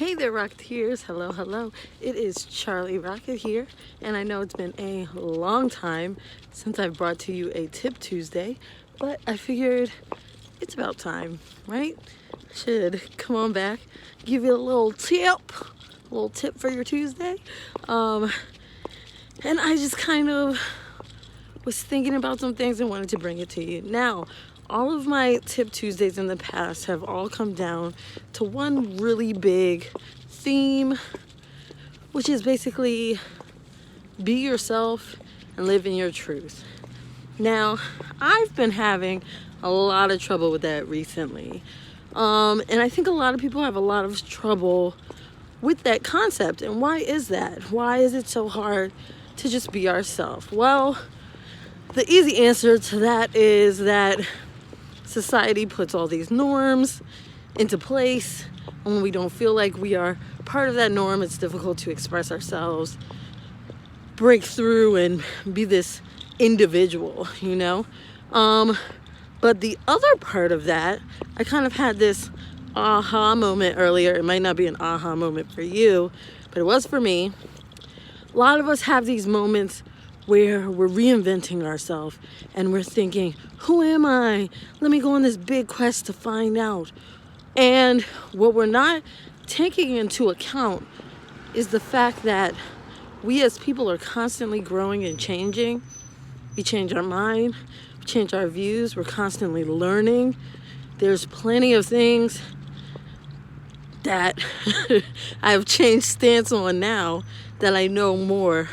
Hey there, Rocketeers. Hello, hello. It is Charlie Rocket here, and I know it's been a long time since I've brought to you a Tip Tuesday, but I figured it's about time, right? Should come on back, give you a little tip for your Tuesday. And I just kind of was thinking about some things and wanted to bring it to you. Now, all of my Tip Tuesdays in the past have all come down to one really big theme, which is basically be yourself and live in your truth. Now, I've been having a lot of trouble with that recently. And I think a lot of people have a lot of trouble with that concept. And why is that? Why is it so hard to just be ourselves? Well, the easy answer to that is that society puts all these norms into place, and when we don't feel like we are part of that norm, it's difficult to express ourselves, break through, and be this individual, you know? But the other part of that, I kind of had this aha moment earlier. It might not be an aha moment for you, but it was for me. A lot of us have these moments where we're reinventing ourselves and we're thinking, who am I? Let me go on this big quest to find out. And what we're not taking into account is the fact that we as people are constantly growing and changing. We change our mind, we change our views, we're constantly learning. There's plenty of things that I've changed stance on now that I know more.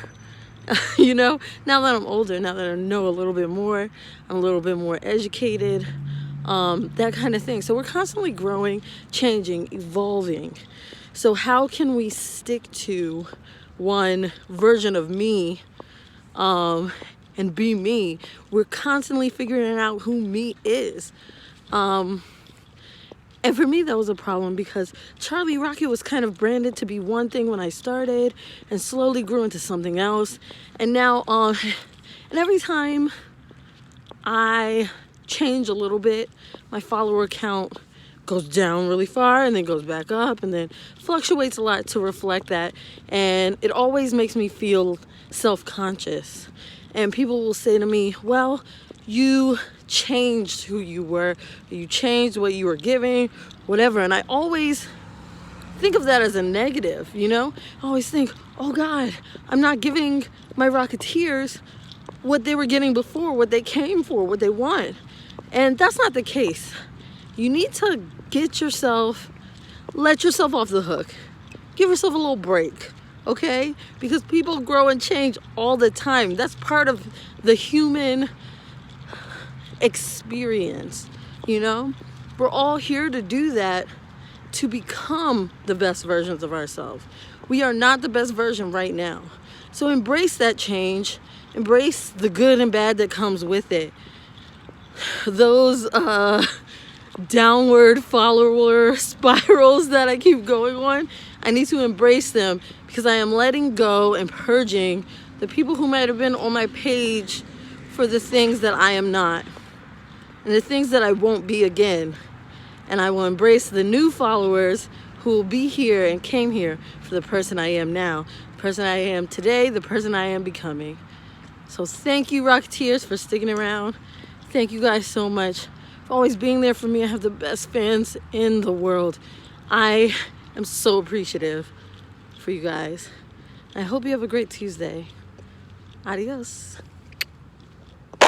You know, now that I'm older, now that I know a little bit more, I'm a little bit more educated, that kind of thing. So we're constantly growing, changing, evolving. So how can we stick to one version of me and be me? We're constantly figuring out who me is. And for me, that was a problem because Charlie Rocket was kind of branded to be one thing when I started and slowly grew into something else. And now, and every time I change a little bit, my follower count goes down really far and then goes back up and then fluctuates a lot to reflect that. And it always makes me feel self-conscious. And people will say to me, well, you changed who you were, you changed what you were giving, whatever. And I always think of that as a negative, you know? I always think, oh God, I'm not giving my Rocketeers what they were getting before, what they came for, what they want. And that's not the case. You need to let yourself off the hook. Give yourself a little break, okay? Because people grow and change all the time. That's part of the human experience, you know? We're all here to do that, to become the best versions of ourselves. We are not the best version right now. So embrace that change, embrace the good and bad that comes with it. Those downward follower spirals that I keep going on, I need to embrace them because I am letting go and purging the people who might have been on my page for the things that I am not and the things that I won't be again. And I will embrace the new followers who will be here and came here for the person I am now, the person I am today, the person I am becoming. So thank you, Rocketeers, for sticking around. Thank you guys so much for always being there for me. I have the best fans in the world. I am so appreciative for you guys. I hope you have a great Tuesday. Adios.